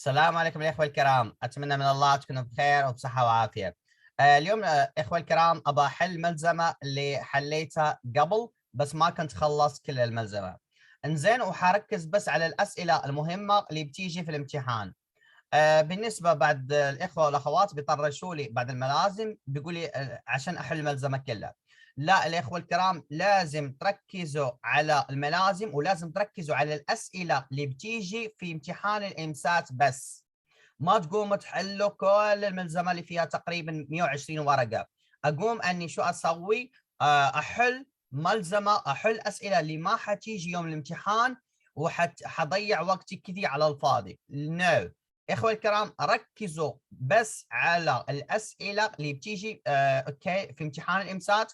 السلام عليكم الإخوة الكرام، أتمنى من الله تكونوا بخير وبصحة وعافية. اليوم إخوة الكرام أبى أحل ملزمة اللي حليتها قبل بس ما كنت خلص كل الملزمة. انزين وحركز بس على الأسئلة المهمة اللي بتيجي في الامتحان. بالنسبة بعد الإخوة والأخوات بيطرشوا لي بعد الملازم بيقول لي عشان أحل الملزمة كلها. لا الإخوة الكرام لازم تركزوا على الملازم ولازم تركزوا على الأسئلة اللي بتيجي في امتحان الامسات بس. ما تقوموا تحلوا كل الملزمة اللي فيها تقريبا 120 ورقة. أقوم أني شو أسوي؟ أحل ملزمة، أحل أسئلة اللي ما حتيجي يوم الامتحان وحضيع وقتي كذي على الفاضي. نو إخوة الكرام ركزوا بس على الأسئلة اللي بتيجي أوكي في امتحان الإمسات.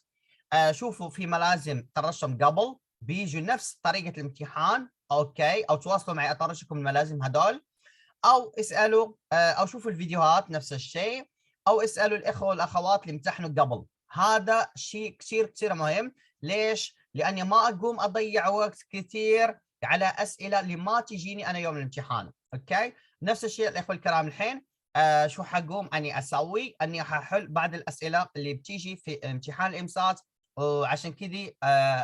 شوفوا في ملازم ترشم قبل بيجوا نفس طريقة الامتحان أوكي، أو تواصلوا معي أطرشكم الملازم هدول، او اسالوا او شوفوا الفيديوهات نفس الشيء، او اسالوا الاخوه والاخوات اللي امتحنوا قبل. هذا شيء كثير كثير مهم. ليش؟ لاني ما اقوم اضيع وقت كثير على اسئله اللي ما تجيني انا يوم الامتحان. اوكي، نفس الشيء الاخوه الكرام. الحين شو حقوم اني اسوي؟ اني ححل بعض الاسئله اللي بتيجي في امتحان الامسات، وعشان كذي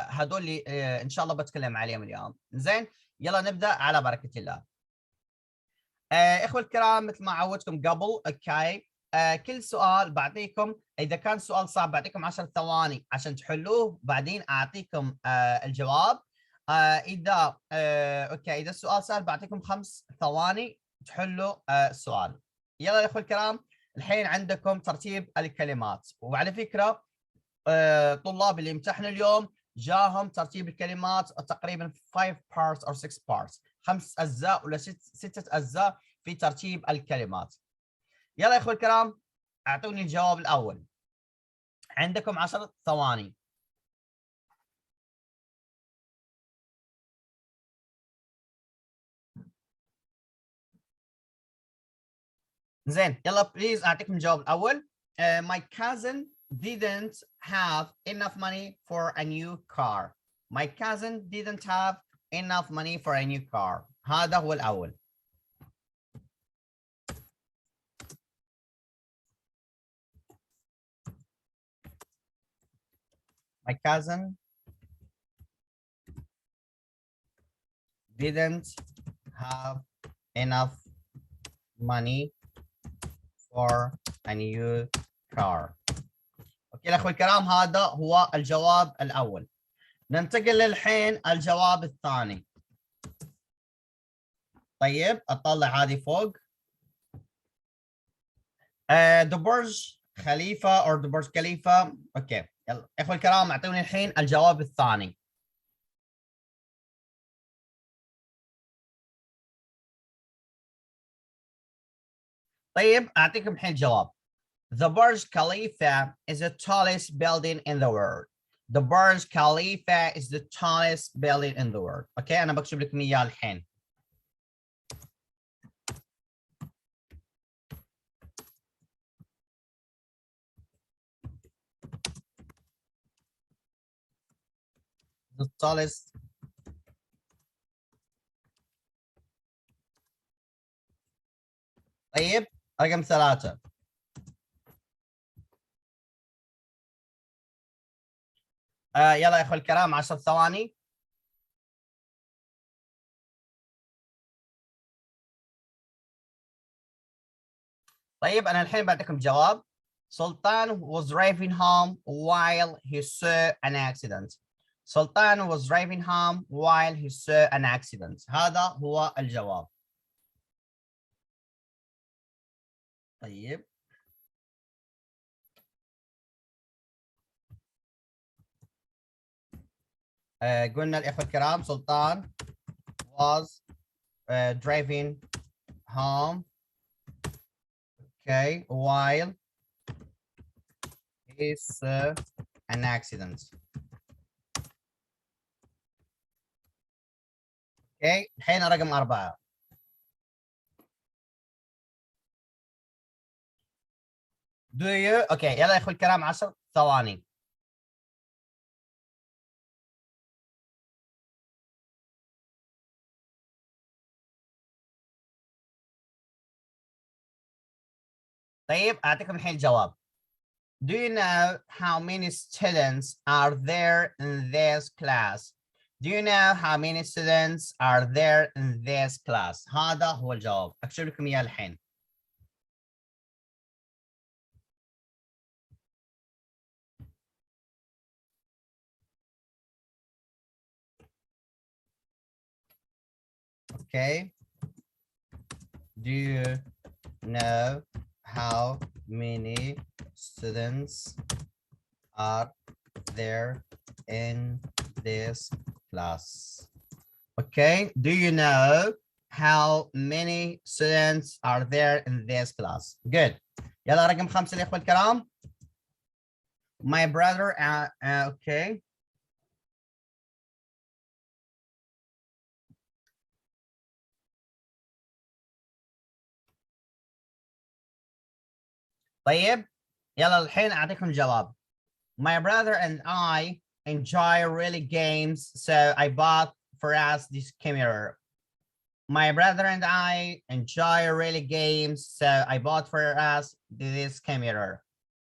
هذول اللي ان شاء الله بتكلم عليهم اليوم. زين، يلا نبدا على بركه الله. اخوة الكرام مثل ما عودتكم قبل اوكي، كل سؤال بعطيكم، اذا كان سؤال صعب بعطيكم 10 ثواني عشان تحلوه، بعدين اعطيكم الجواب. اذا اوكي اذا السؤال سهل بعطيكم 5 ثواني تحلوا السؤال. يلا يا اخوة الكرام، الحين عندكم ترتيب الكلمات. وعلى فكرة طلاب اللي امتحنوا اليوم جاهم ترتيب الكلمات تقريبا 5 parts or 6 parts، 5 اجزاء ولا 6 اجزاء في ترتيب الكلمات. يلا يا اخوي الكرام اعطوني الجواب الاول، عندكم 10 ثواني. زين يلا بليز اعطيكم الجواب الاول. My cousin didn't have enough money for a new car. My cousin didn't have enough money for a new car. هذا هو الاول. My cousin didn't have enough money for a new car. اوكي يا اخوي الكرام، هذا هو الجواب الاول. ننتقل للحين الجواب الثاني. طيب اطلع هذه فوق. ذا برج خليفه او ذا برج خليفه. اوكي يلا اخوي الكرام اعطوني الحين الجواب الثاني. طيب اعطيكم الحين الجواب. The Burj Khalifa is the tallest building in the world. The Burj Khalifa is the tallest building in the world. اوكي انا بكتب لكم اياه الحين. The tallest طيب رقم 3. يلا يا اخوي الكرام 10 ثواني. طيب انا الحين بعطيكم جواب. Sultan was driving home while he saw an accident. Sultan was driving home while he saw an accident. هذا هو الجواب. طيب قلنا الإخوة الكرام سلطان was driving home okay while he saw an accident. اوكي الحين رقم 4. Do you اوكي يلا يا اخوي الكرام 10 ثواني. طيب اعطيكم الحين الجواب. Do you know how many students are there in this class? Do you know how many students are there in this class? هذا هو الجواب. اكتب لكم اياه الحين. Okay. Do you know how many students are there in this class? Okay. Do you know how many students are there in this class? Good. يلا رقم 5 الإخوة الكرام. My brother, okay. طيب يلا الحين أعطيكم الجواب. My brother and I enjoy really games, so I bought for us this camera. My brother and I enjoy really games, so I bought for us this camera.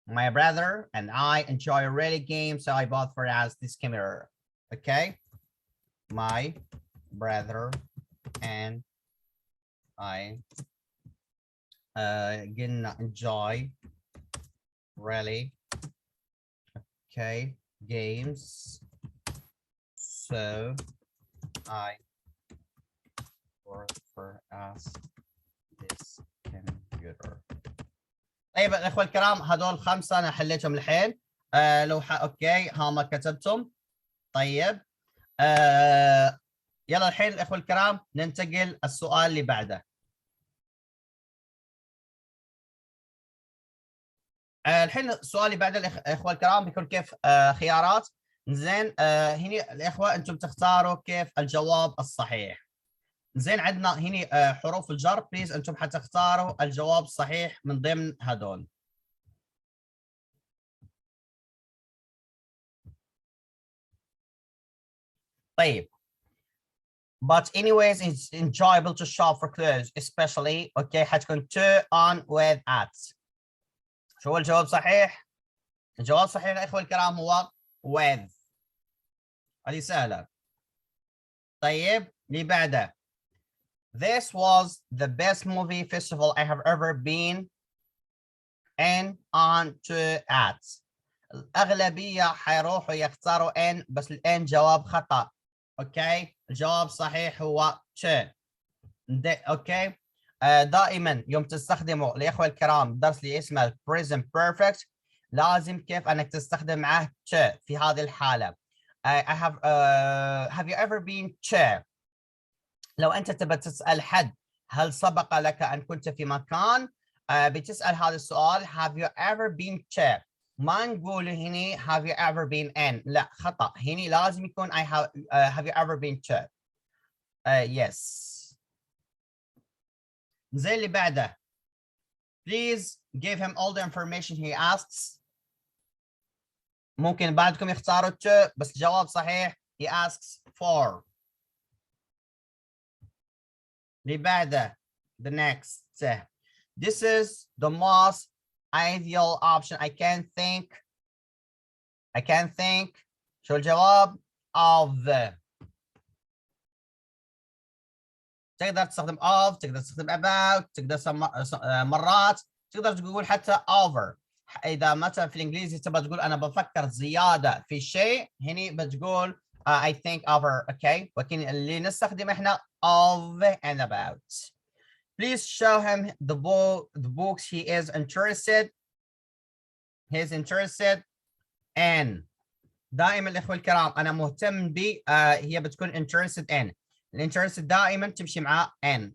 My brother and I enjoy really games, so I bought for us this camera. Okay? My brother and I enjoy really games, so I bought for us this computer. طيب الاخوه الكرام هذول 5 انا حليتهم الحين. لو اوكي ها ما كتبتم. طيب يلا الحين الاخوه الكرام ننتقل السؤال اللي بعده. الحين السؤال اللي بعده الاخوه الكرام بيكون كيف خيارات. زين هنا الاخوه انتم تختاروا كيف الجواب الصحيح. زين عندنا هنا حروف الجر، بليز انتم حتختاروا الجواب الصحيح من ضمن هذول. طيب but anyways it's enjoyable to shop for clothes especially. اوكي حتكون to on with at. شو هو الجواب صحيح؟ الجواب صحيح يا اخوه الكرام هو with. هذه سهله. طيب اللي بعده. This was the best movie festival I have ever been in on to at. الأغلبية حيروحوا يختاروا ان، بس الان جواب خطأ. اوكي الجواب صحيح هو to. اوكي دائما يوم تستخدموا الاخوه الكرام درس اللي اسمه present perfect لازم كيف انك تستخدم معه to في هذه الحاله. I have you ever been to. لو انت تبى تسال حد هل سبق لك ان كنت في مكان بتسال هذا السؤال have you ever been to. ما نقول هنا have you ever been in، لا خطا. هنا لازم يكون I have you ever been to. yes. زي اللي بعده. Please give him all the information he asks. ممكن بعدكم يختاروا to بس الجواب صحيح he asks for. اللي بعده. The next. This is the most ideal option. I can't think. شو الجواب؟ of. تقدر تستخدم of، تقدر تستخدم about، تقدر مرات تقدر تقول حتى over. اذا مثلا في الانجليزي تبغى تقول انا بفكر زياده في شيء هني بتقول I think over. اوكي ولكن اللي نستخدم احنا of and about. Please show him the books he is interested in. دائما الاخوه الكرام انا مهتم ب هي بتكون interested in. الانترستد دائما تمشي مع ان.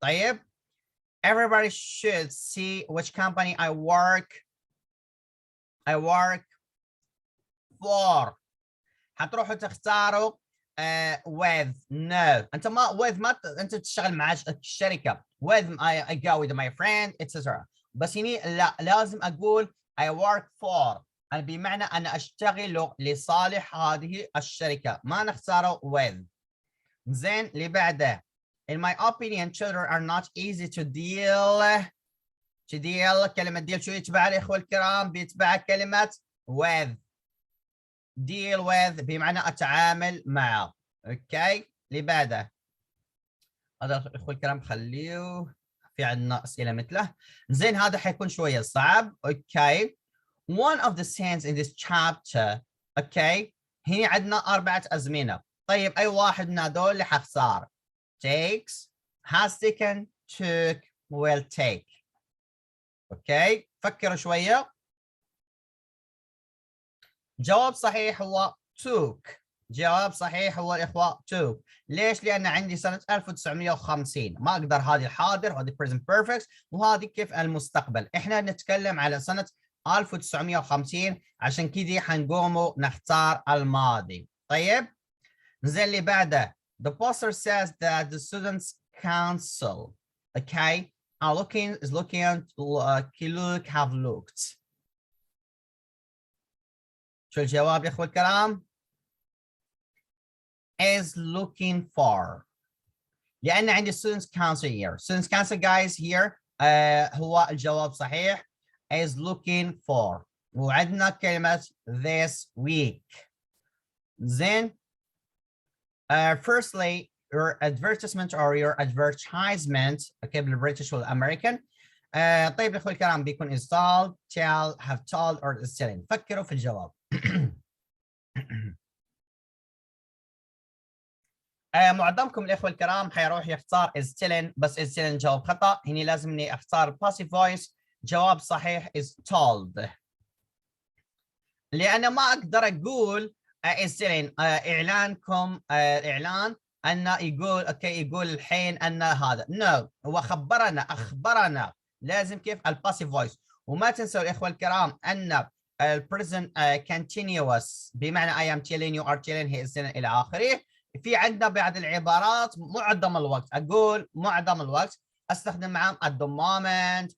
طيب everybody should see which company I work for. حتروحوا تختاروا with. no انت ما with ما انت تشتغل مع الشركه. with I go with my friend etc. بس هني لا لازم اقول I work for بمعنى انا اشتغل لصالح هذه الشركه، ما نختاره with. زين اللي بعده. In my opinion children are not easy to deal كذي يلا كلمة deal شو يتبع الإخوة الكرام؟ بيتبع كلمة with. deal with بمعنى أتعامل مع. أوكي اللي بعده هذا الإخوة الكرام خليه في عندنا أسئلة مثله. زين هذا حيكون شوية صعب. أوكي one of the scenes in this chapter. أوكي هنا عندنا 4 أزمنة. طيب أي واحد من هذول اللي حختار؟ takes, has taken, took, will take. اوكي فكروا شويه. جواب صحيح هو took. جواب صحيح هو الاخوه took. ليش؟ لان عندي سنه 1950 ما اقدر هذه الحاضر وهذه present perfect وهذه كيف المستقبل. احنا نتكلم على سنه 1950 عشان كذا حنقوموا نختار الماضي. طيب زين اللي بعده the poster says that the students council okay are looking look have looked. شو الجواب يا اخوة الكرام؟ is looking for. لأن عندي students council here. students council guys here هو الجواب صحيح is looking for. وعندنا كلمة this week. زين firstly your advertisement or your advertisement okay بالبريتش والامريكان. طيب يا اخوي الكرام بيكون is told, tell, have told or is telling. فكروا في الجواب. معظمكم الاخوه الكرام حيروح يختار is telling بس is telling جواب خطا. هنا لازمني اختار passive voice. جواب صحيح is told. لان ما اقدر اقول is telling اعلانكم اعلان أن يقول أوكي يقول الحين أن هذا هو أخبرنا لازم كيف الباسيف فويس. وما تنسوا الإخوة الكرام أن البريزنت continuous بمعنى I am telling you are telling he is telling إلى آخره. في عندنا بعض العبارات معظم الوقت أقول معظم الوقت أستخدم معهم at the moment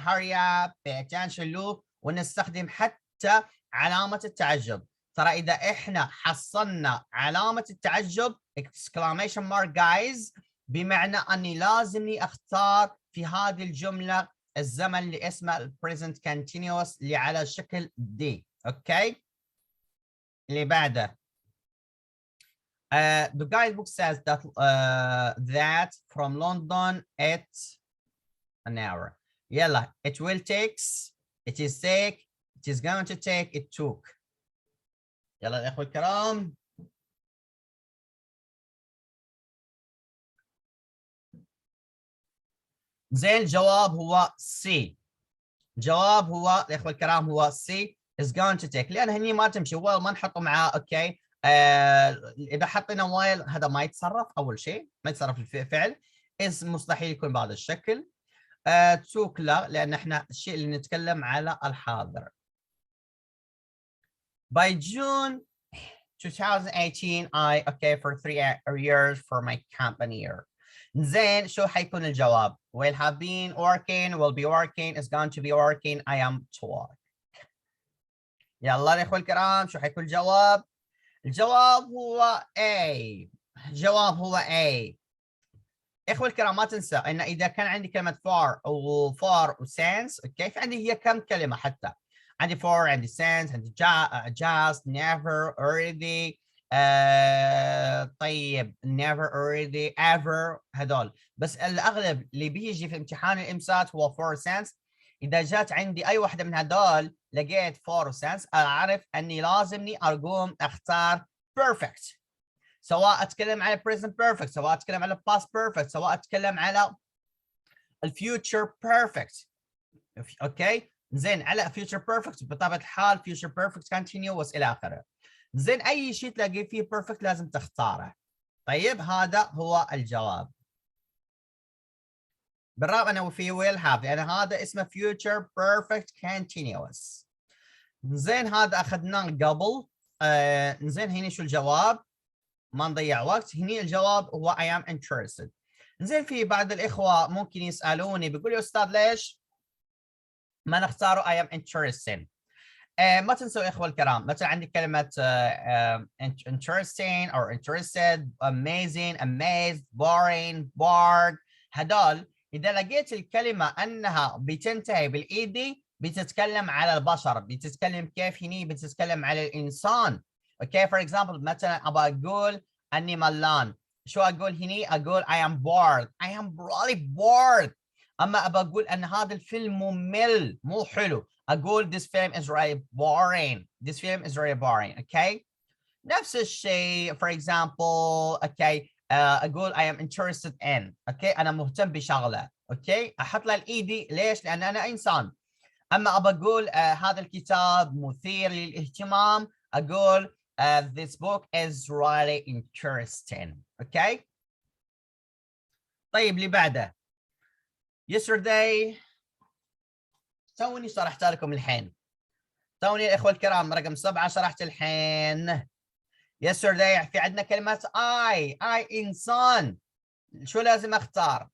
hurry up pay attention to ونستخدم حتى علامة التعجب. ترى إذا إحنا حصلنا علامة التعجب exclamation mark guys بمعنى أني لازمني أختار في هذه الجملة الزمن اللي اسمه present continuous اللي على شكل D. أوكي اللي بعده the guidebook says that that from London it's an hour. يلا it will takes it is take it is going to take it took. يلا الأخوة الكرام زين الجواب هو C. جواب هو الأخوة الكرام هو C is going to take. لأن هني ما تمشي while ما نحطه معاه أوكي. إذا حطينا while هذا ما يتصرف. أول شيء ما يتصرف الفعل. is مستحيل يكون بهذا الشكل. took لا لأن إحنا الشيء اللي نتكلم على الحاضر. By June 2018 I okay for 3 years for my company year. زين شو حيكون الجواب؟ will have been working, will be working, is going to be working, I am to work. يلا يا اخوة الكرام شو حيكون الجواب؟ الجواب هو A. الجواب هو A. اخوة الكرام ما تنسى ان اذا كان عندي كلمة for و for و since اوكي فعندي هي كم كلمة حتى. عندي for عندي since عندي just never already طيب never already ever هذول. بس الاغلب اللي بيجي في امتحان الامسات هو for since. اذا جات عندي اي واحدة من هذول لقيت for since اعرف اني لازمني اقوم اختار perfect. سواء اتكلم على present perfect سواء اتكلم على past perfect سواء اتكلم على future perfect. اوكي زين على future perfect بطبيعة الحال future perfect continuous الى اخره. زين اي شيء تلاقي فيه perfect لازم تختاره. طيب هذا هو الجواب. بالرغم انه في will have لان هذا اسمه future perfect continuous. زين هذا اخذناه قبل. زين هنا شو الجواب؟ ما نضيع وقت. هنا الجواب هو I am interested. زين في بعض الإخوة ممكن يسألوني بيقولوا يا أستاذ ليش ما نختاره I am interested. ما تنسوا إخوة الكرام مثلا عندي كلمة interesting or interested, amazing, amazed, boring, bored. هدول اذا لقيت الكلمه انها بتنتهي بالايدي بتتكلم على البشر، بتتكلم كيف هني بتتكلم على الانسان. اوكي فور اكزامبل مثلا ابغى اقول اني ملان، شو اقول هني؟ اقول I am bored. I am really bored. اما ابغى اقول ان هذا الفيلم ممل مو حلو، اقول this film is really boring. This film is really boring. اوكي نفس الشيء for example اوكي اقول I am interested in. اوكي انا مهتم بشغله. اوكي احط له الايدي ليش؟ لان انا انسان. اما ابى اقول هذا الكتاب مثير للاهتمام، اقول this book is really interesting. اوكي طيب اللي بعده yesterday. توني شرحت لكم الحين، توني يا اخوه الكرام رقم 7 شرحت الحين. yesterday في عندنا كلمه I انسان. شو لازم اختار؟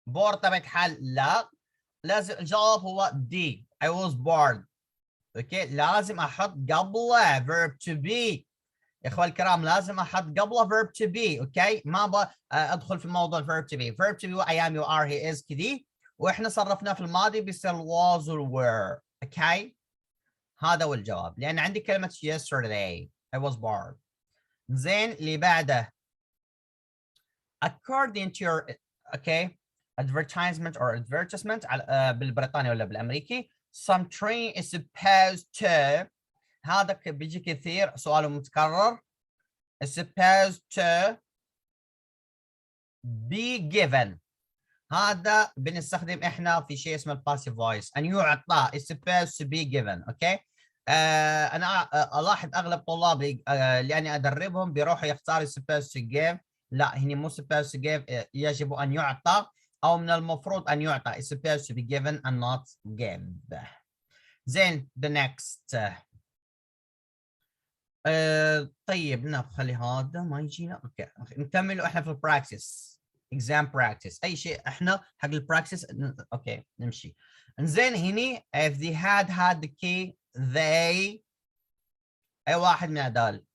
bored طبيعة الحال لا، لازم الجواب هو D. I was bored. اوكي لازم احط قبله verb to be يا اخوان الكرام، لازم احط قبله verb to be. اوكي ما ابغى ادخل في موضوع verb to be. verb to be I am you are he is كذي، واحنا صرفناه في الماضي بيصير was or were. اوكي هذا هو الجواب، لان عندي كلمه yesterday I was bored. زين اللي بعده according to your okay advertisement or advertisement على بالبريطاني ولا بالامريكي some train is supposed to. هذا بيجي كثير سؤال متكرر is supposed to be given. هذا بنستخدم احنا في شيء اسمه الباسيف فويس، ان يعطى is supposed to be given. اوكي انا الاحظ اغلب طلابي لاني ادربهم بيروحوا يختاروا supposed to give. لا هنا مو supposed to give، يجب ان يعطى او من المفروض ان يعطى is supposed to be given and not give. زين the next طيب نخلي هذا ما يجينا. اوكي نكمل احنا في البراكتس exam practice اي شيء احنا حق البراكتس. اوكي نمشي. انزين هني if they had the key they اي واحد من هذول.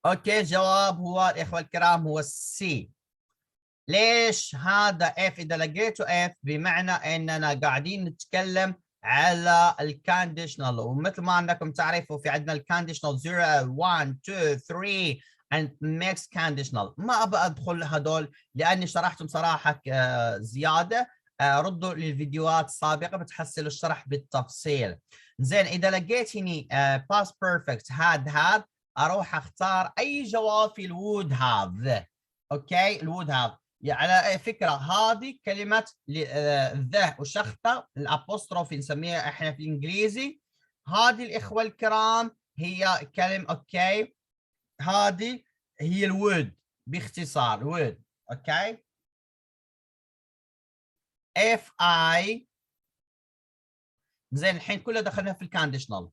اوكي الجواب هو الاخوه الكرام هو السي. ليش هذا اف؟ اذا لقيته اف بمعنى اننا قاعدين نتكلم على الكانديشنال، ومثل ما انكم تعرفوا في عندنا الكانديشنال 0 1 2 3 and mixed conditional. ما ابى ادخل هذول لاني شرحتهم صراحه زياده. ردوا للفيديوهات السابقه بتحصلوا الشرح بالتفصيل. زين اذا لقيت هني past perfect had اروح اختار اي جواب في الوود هاف. اوكي الوود هاف على فكره هذه كلمه ذا وشخطه الابوستروفي نسميها احنا في الانجليزي. هذه الاخوه الكرام هي كلمه اوكي هذه هي الوود باختصار وود. اوكي if I. زين الحين كله دخلنا في الكانديشنال.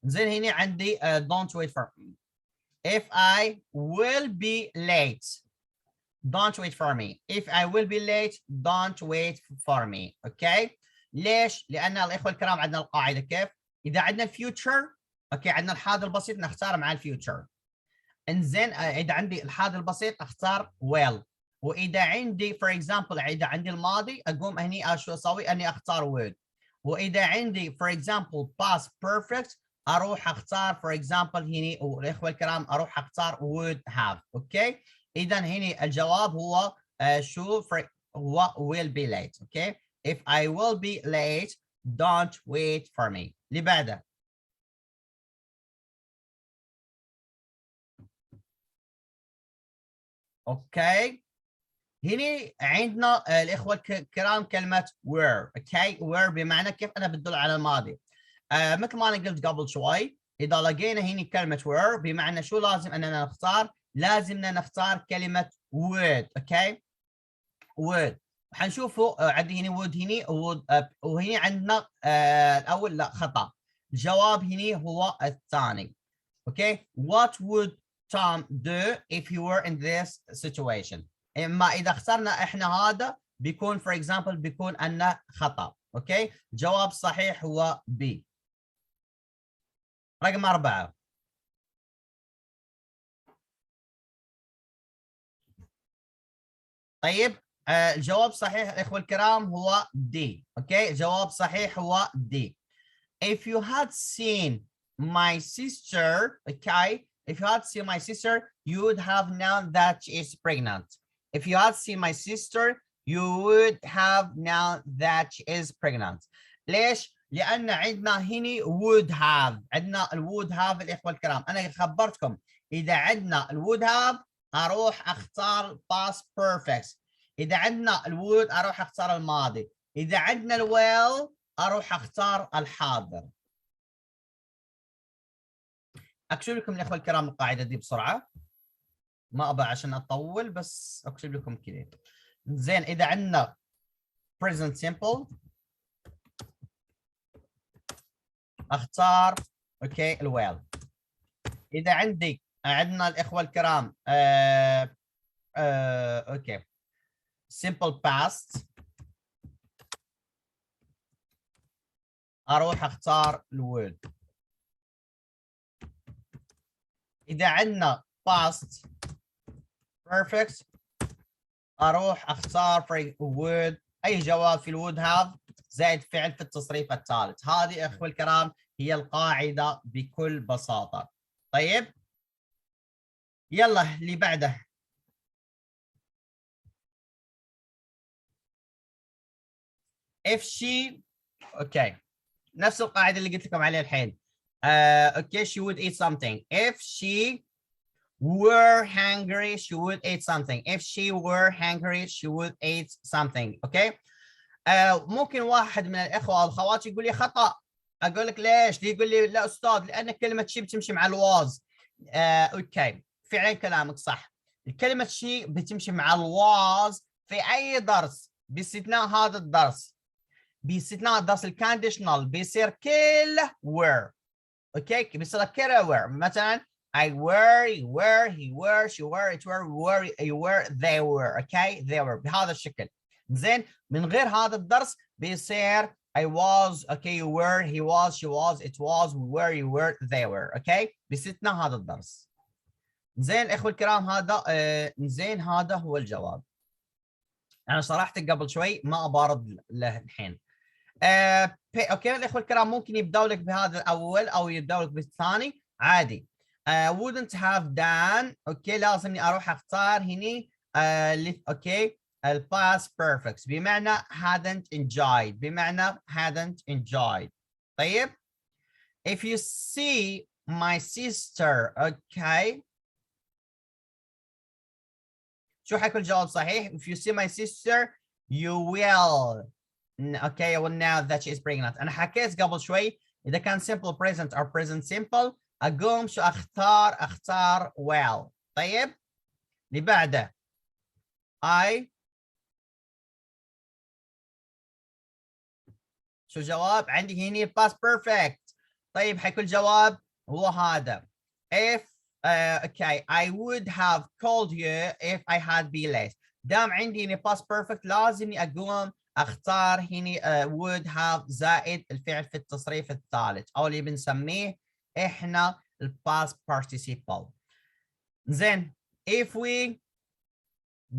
زين هنا عندي don't wait for me. if I will be late don't wait for me. if I will be late don't wait for me. اوكي ليش؟ لان الاخوه الكرام عندنا القاعده كيف؟ اذا عندنا الفيوتشر اوكي عندنا الحاضر البسيط نختار مع الفيوتشر. انزين اذا عندي الحاضر البسيط اختار will. واذا عندي فور اكزامبل اذا عندي الماضي اقوم هني شو اسوي؟ اني اختار would. واذا عندي فور اكزامبل past perfect اروح اختار فور اكزامبل هني والاخوه الكرام اروح اختار would have. اوكي اذا هنا الجواب هو شو هو will be late. اوكي if I will be late don't wait for me. اللي بعده اوكي هنا عندنا الاخوه الكرام كلمه were. اوكي were بمعنى كيف انا بتدل على الماضي. مثل ما انا قلت قبل شوي اذا لقينا هنا كلمه were بمعنى شو لازم اننا نختار؟ لازمنا نختار كلمه would. اوكي would حنشوفوا عندي هنا would هنا وهنا عندنا الاول لا خطا. الجواب هنا هو الثاني. اوكي what would Tom do if he were in this situation. اما اذا اخترنا احنا هذا بيكون for example بيكون انه خطا. اوكي الجواب صحيح هو B. رقم 4 طيب الجواب صحيح اخوة الكرام هو D. اوكي جواب صحيح هو D. If you had seen my sister, okay, if you had seen my sister, you would have known that she is pregnant. If you had seen my sister, you would have known that she is pregnant. ليش؟ لأن عندنا هنا would have، عندنا would have الإخوة الكرام. أنا خبرتكم إذا عندنا would have أروح أختار past perfect. إذا عندنا would أروح أختار الماضي. إذا عندنا will اروح اختار الحاضر. اكتب لكم الاخوه الكرام القاعده دي بسرعه، ما ابى عشان اطول بس اكتب لكم كذا. زين اذا عندنا present simple اختار اوكي الويل. اذا عندنا الاخوه الكرام اوكي simple past اروح اختار الوود. اذا عندنا past perfect اروح اختار في would اي جواب في الwould have زائد فعل في التصريف الثالث. هذه اخوي الكرام هي القاعده بكل بساطه. طيب يلا اللي بعده. if she اوكي نفس القاعده اللي قلت لكم عليها الحين. اوكي she would eat something. if she were hungry she would eat something. if she were hungry she would eat something. اوكي ممكن واحد من الاخوه او الخوات يقول لي خطا. اقول لك ليش؟ يقول لي لا استاذ لان كلمه شي بتمشي مع الواز. اوكي فعلا كلامك صح. الكلمه شي بتمشي مع الواز في اي درس باستثناء هذا الدرس. باستثناء الدرس الكانديشنال بيصير كله were. اوكي بيصير كله were. مثلا I were, you were, he were, she were, it were, we were, you were, they were. اوكي they were بهذا الشكل. زين من غير هذا الدرس بيصير I was, okay you were, he was, she was, it was, we were, you were, they were. اوكي باستثناء هذا الدرس. زين اخوي الكرام هذا زين هذا هو الجواب. انا شرحت قبل شوي ما ابارد له الحين. اوكي الاخوه الكرام ممكن يبداوا لك بهذا الاول او يبداوا لك بالثاني عادي. wouldn't have done. اوكي لازمني اروح اختار هني اوكي الباست بيرفكت بمعنى hadn't enjoyed. بمعنى hadn't enjoyed. طيب if you see my sister. اوكي شو حيكون الجواب صحيح؟ if you see my sister you will. اوكي will now that she is pregnant. انا حكيت قبل شوي اذا كان simple present or present simple اقوم شو اختار well. طيب اللي بعده I شو الجواب؟ عندي هنا past perfect. طيب حيكون الجواب هو هذا if okay I would have called you if I had been late. دام عندي هنا past perfect لازمني اقوم اختار هنا would have زائد الفعل في التصريف الثالث او اللي بنسميه احنا الباست participle. زين if we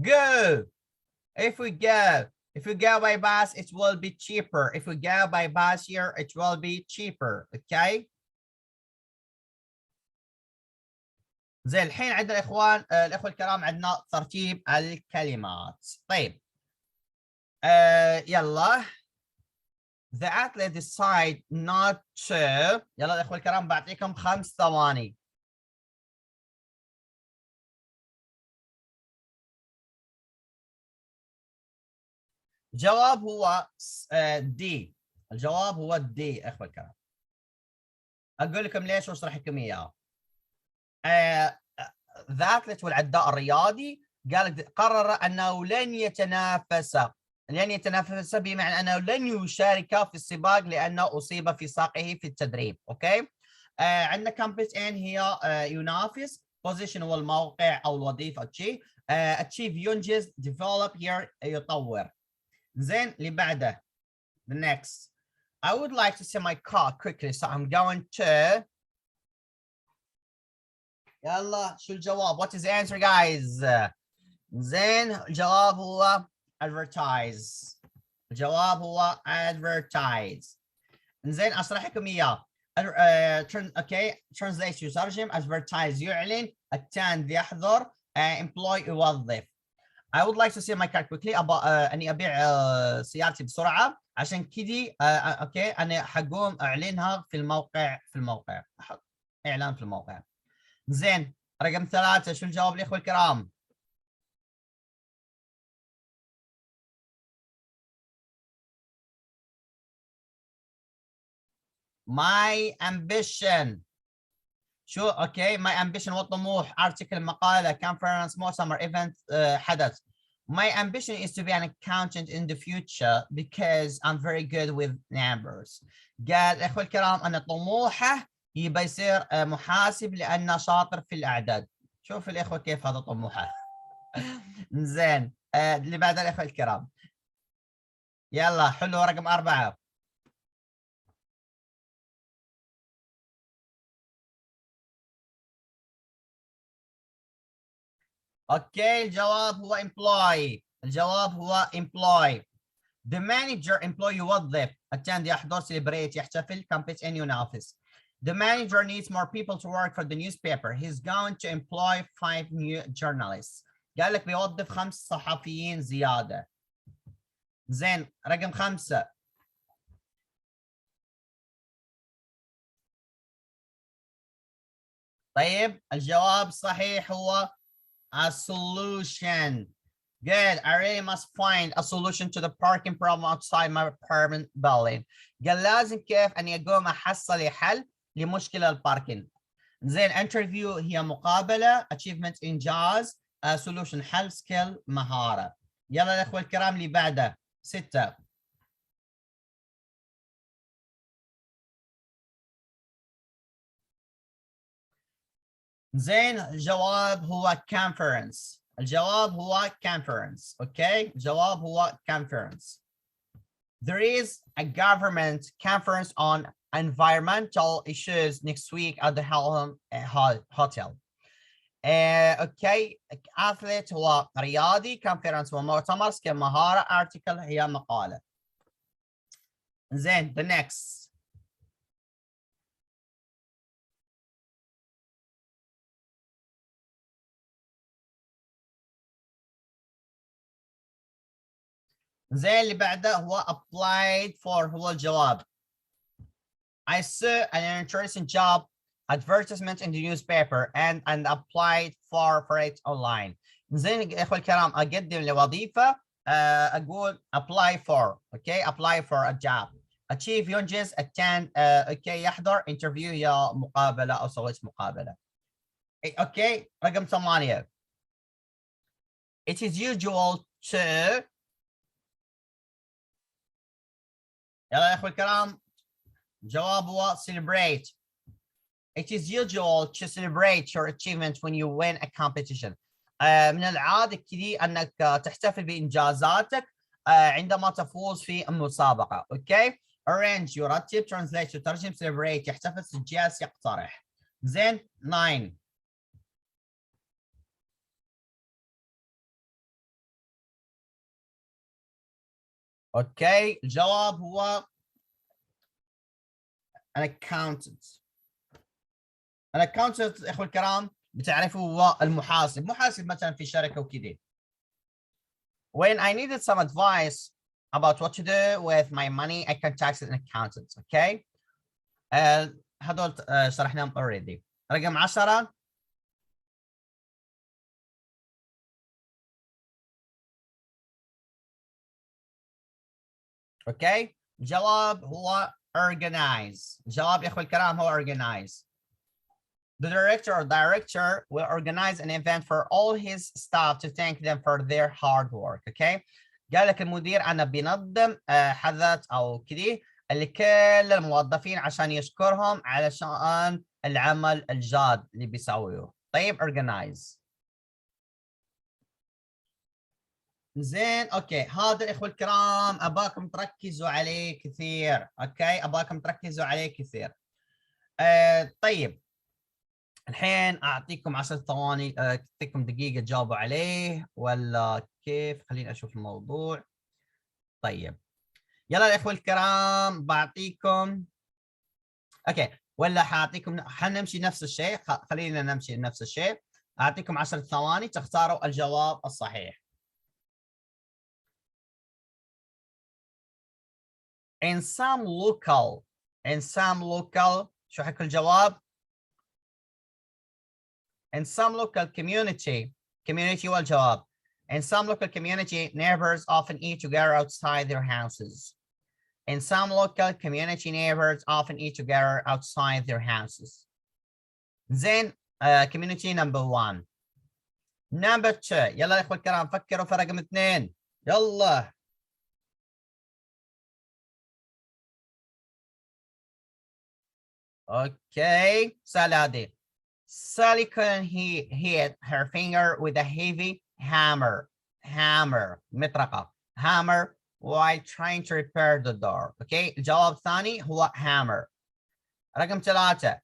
go by bus it will be cheaper. if we go by bus here it will be cheaper. okay زين الحين عندنا الاخوان الاخوه الكرام عندنا ترتيب الكلمات. طيب يلا the athlete decide not to. يلا الاخوه الكرام بعطيكم 5 ثواني. الجواب هو دي. الجواب هو دي اخوه الكرام. اقول لكم ليش واشرح لكم اياه. the athlete والعداء الرياضي قرر انه لن يتنافس. لن يتنافس بمعنى انه لن يشارك في السباق لانه اصيب في ساقه في التدريب. اوكي عندنا compete in هي ينافس. position هو الموقع او الوظيفه. achieve ينجز. develop here يطور. زين اللي بعده the next I would like to see my car quickly so I'm going to. يلا شو الجواب؟ what is the answer guys؟ زين الجواب هو advertise. الجواب هو advertise. زين اشرح لكم اياه. اوكي translate يترجم، advertise يعلن، attend يحضر، employ يوظف. I would like to see my car quickly. اني ابيع سيارتي بسرعه، عشان كذي اوكي انا حقوم اعلنها في الموقع احط اعلان في الموقع. زين رقم 3 شو الجواب الاخوه الكرام؟ my ambition. شو اوكي my ambition والطموح، article مقاله، conference مؤتمر، event حدث. My ambition is to be an accountant in the future because I'm very good with numbers. قال اخوة الكرام ان طموحه يبي يصير محاسب لانه شاطر في الاعداد. شوف الاخوة كيف هذا طموحه. زين اللي بعد الاخوة الكرام. يلا حلو رقم 4. اوكي الجواب هو employ. الجواب هو employ. The manager employ يوظف، attend يحضر، celebrate يحتفل، compete in ينافس. The manager needs more people to work for the newspaper. He's going to employ 5 new journalists. قال لك بيوظف 5 صحفيين زيادة. زين رقم 5. طيب الجواب صحيح هو a solution. Good. I really must find a solution to the parking problem outside my apartment building. قال لازم كيف اني اقوم احصل حل لمشكلة الباركينج. زين interview هي مقابلة، achievement انجاز، solution حل، skill مهارة. يلا يا اخوة الكرام اللي بعده 6. زين الجواب هو conference. الجواب هو conference. اوكي الجواب هو conference. There is a government conference on environmental issues next week at the Helm Hotel. اوكي athlete هو رياضي، conference هو مؤتمر، skill مهارة، article هي مقالة. زين the next. زين اللي بعده هو applied for هو الجواب. I saw an interesting job advertisement in the newspaper and applied for it online. زين يا اخوة الكرام اقدم لوظيفة اقول apply for. اوكي apply for a job. achieve ينجز، attend اوكي يحضر، interview يا مقابلة او سويت مقابلة. اوكي رقم 8. It is usual to. يلا يا اخوة الكرام جواب هو celebrate. It is usual to celebrate your achievement when you win a competition. من العادة كذي أنك تحتفل بإنجازاتك عندما تفوز في مسابقة. أوكي arrange يرتب، translate يترجم، celebrate يحتفل، suggest يقترح. زين 9. أوكي الجواب هو an accountant. الاكونتنت اخوة الكرام بتعرفوا هو المحاسب، محاسب مثلا في شركه وكذا. When I needed some advice about what to do with my money I contacted an accountant. Okay هذول شرحناهم already. رقم 10. اوكي الجواب هو organize. الجواب يا اخوة الكرام هو organize. The director will organize an event for all his staff to thank them for their hard work. Okay قال لك المدير انا بينظم حدث او كذي لكل الموظفين عشان يشكرهم علشان العمل الجاد اللي بيسويه. طيب organize. زين اوكي هذا الاخوه الكرام اباكم تركزوا عليه كثير. اوكي اباكم تركزوا عليه كثير. طيب الحين اعطيكم 10 ثواني، اعطيكم دقيقه تجاوبوا عليه ولا كيف؟ خليني اشوف الموضوع. طيب يلا يا اخوي الكرام، بعطيكم اوكي، ولا حاعطيكم، حنمشي نفس الشيء، خلينا نمشي نفس الشيء. اعطيكم 10 ثواني تختاروا الجواب الصحيح. in some local شو حيكون الجواب؟ in some local community هو الجواب. in some local community neighbors often eat together outside their houses. in some local community neighbors often eat together outside their houses. زين community number 1. number 2 يلا يا اخوة الكرام فكروا في رقم 2 يلا. اوكي سهل هذه. Sally couldn't hit her finger with a heavy hammer مطرقة hammer while trying to repair the door. اوكي الجواب الثاني هو hammer. رقم 3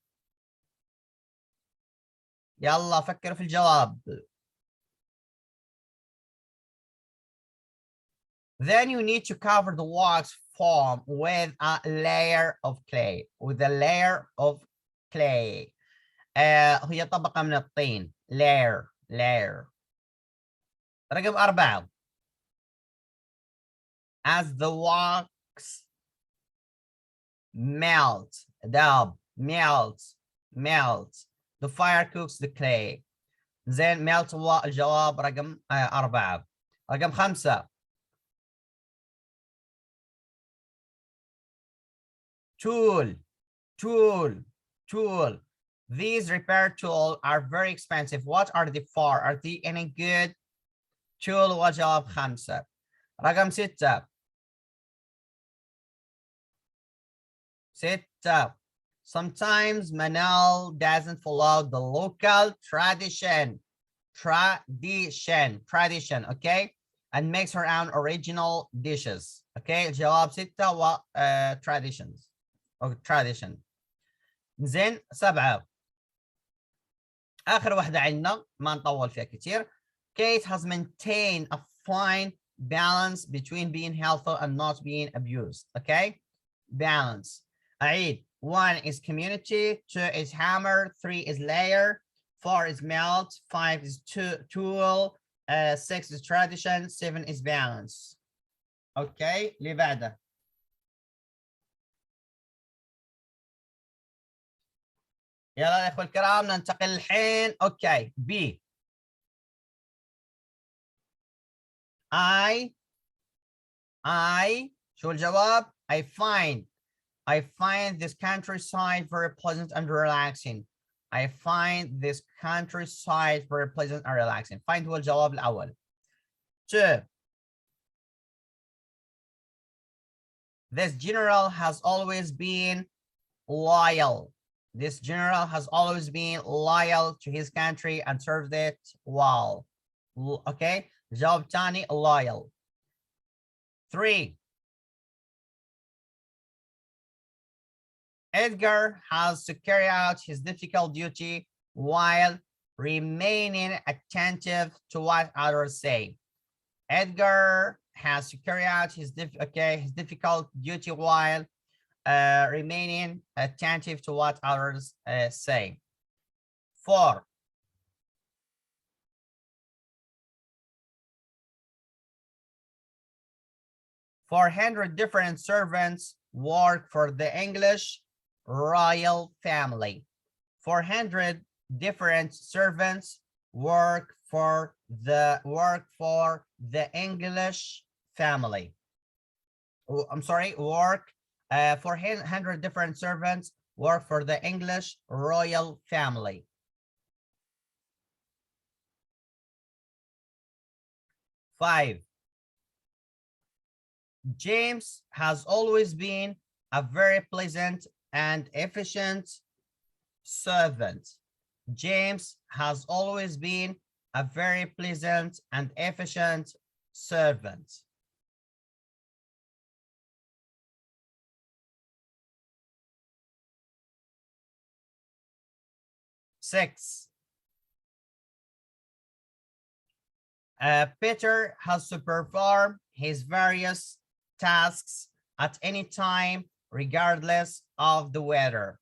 يلا فكروا في الجواب. Then you need to cover the wax foam with a layer of clay. هي طبقة من الطين. layer. رقم 4 as the wax melts the fire cooks the clay. زين melt هو الجواب رقم 4. رقم 5 tool. These repair tools are very expensive. What are they for? Are they any good? tool هو جواب 5. رقم 6 sometimes Manal doesn't follow the local tradition, okay, and makes her own original dishes. okay الجواب 6 و traditions او tradition. زين 7 اخر واحده عندنا ما نطول فيها كثير. Kate has maintained a fine balance between being helpful and not being abused. okay balance. أعيد. 1 is community, 2 is hammer, 3 is layer, 4 is melt, 5 is tool, 6 is tradition, 7 is balance. اوكي اللي بعده. يلا يا اخوي الكرام ننتقل الحين. اوكي بي. I شو الجواب؟ I find this countryside very pleasant and relaxing. I find this countryside very pleasant and relaxing. Find هو الجواب الأول. 2 This general has always been loyal. This general has always been loyal to his country and served it well. Okay الجواب الثاني loyal. 3 Edgar has to carry out his difficult duty while remaining attentive to what others say. Edgar has to carry out his difficult duty while remaining attentive to what others say. 4 400 different servants work for the English royal family. 400 different servants work for the English family. I'm sorry, 400 different servants work for the English royal family. 5 James has always been a very pleasant and efficient servant. James has always been a very pleasant and efficient servant. 6. Peter has to perform his various tasks at any time, regardless of the weather.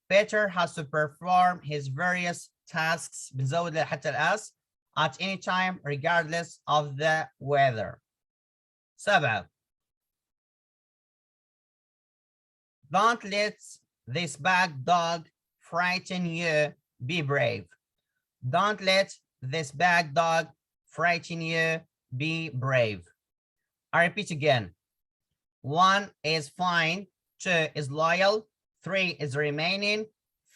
Peter has to perform his various tasks بنزود حتى الأس at any time, regardless of the weather. 7. Don't let this bad dog frighten you. Be brave. Don't let this bad dog frighten you. Be brave. I repeat again. 1 is fine. 2 is loyal. 3 is remaining.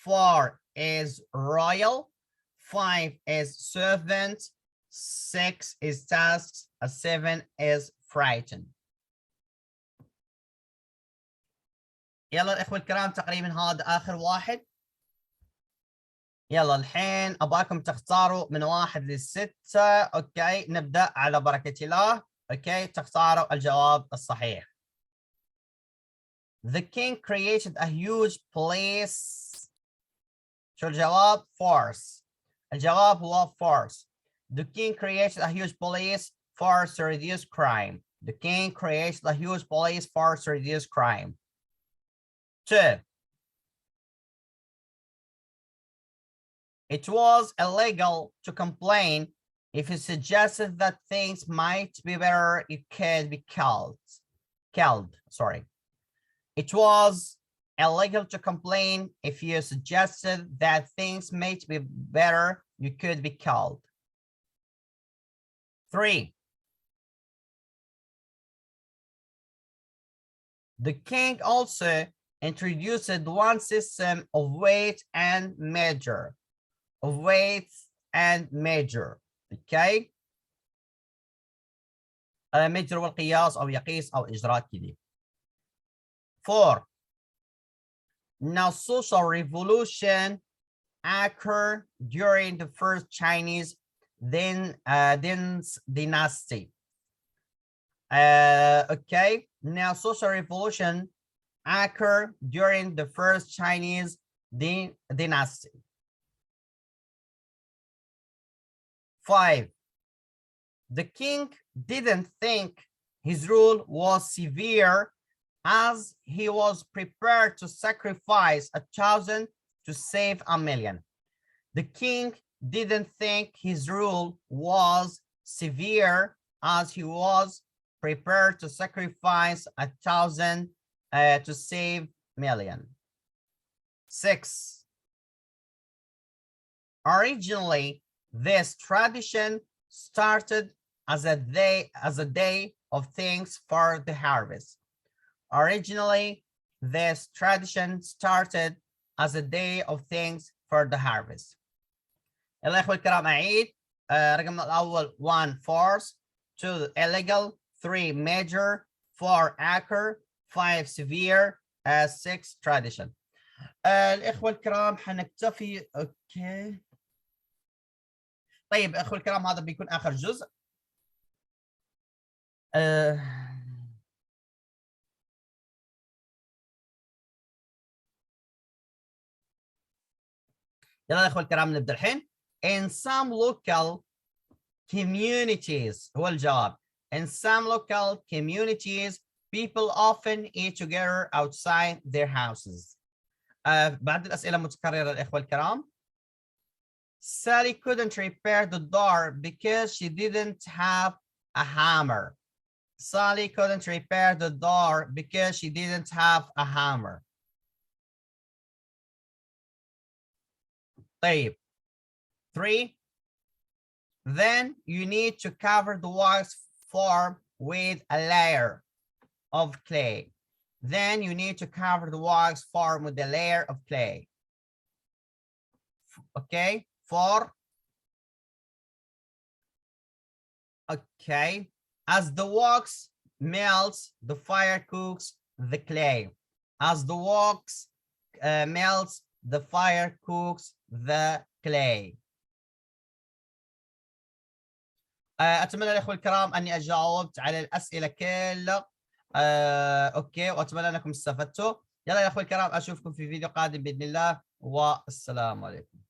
4 is royal. 5 is servant. 6 is tasks. 7 is frightened. يلا الإخوة الكرام تقريبا هذا آخر واحد. يلا الحين أباكم تختاروا من 1 ل 6. أوكي نبدأ على بركة الله. أوكي تختاروا الجواب الصحيح. The king created a huge place. شو الجواب؟ Force. الجواب هو force. The king created a huge police force to reduce crime. The king created a huge police force to reduce crime. 2. It was illegal to complain if you suggested that things might be better, you could be killed. Sorry. It was illegal to complain if you suggested that things might be better, you could be killed. 3. The king also introduced one system of weight and measure. Okay. measure والقياس أو يقيس أو إجراء كذي. 4. Now social revolution occurred during the first Chinese dynasty. Okay. Now social revolution occurred during the first Chinese dynasty. 5. The king didn't think his rule was severe as he was prepared to sacrifice 1,000 to save 1,000,000. The king didn't think his rule was severe as he was prepared to sacrifice 1,000 to save 1,000,000. 6. Originally, this tradition started as a day of thanks for the harvest. Originally, this tradition started as a day of thanks for the harvest. يلا يا اخوي الكرام اعيد. رقم الاول 1 force, 2 illegal, 3 major, 4 occur, 5 severe, 6 tradition. الاخوه الكرام حنكتفي. اوكي طيب اخوه الكرام هذا بيكون اخر جزء. يلا يا اخوه الكرام نبدا الحين. In some local communities هو الجواب. In some local communities people often eat together outside their houses. بعد الأسئلة متكررة الإخوة الكرام. Sally couldn't repair the door because she didn't have a hammer. Sally couldn't repair the door because she didn't have a hammer. طيب. 3. Then you need to cover the wax form with a layer of clay. Then you need to cover the wax form with a layer of clay. Okay. 4. Okay. As the wax melts, the fire cooks the clay. As the wax melts, the fire cooks the clay. أتمنى الأخوة الكرام أني أجاوبت على الأسئلة كلها. أوكي وأتمنى أنكم استفدتوا. يلا يا أخوة الكرام أشوفكم في فيديو قادم بإذن الله والسلام عليكم.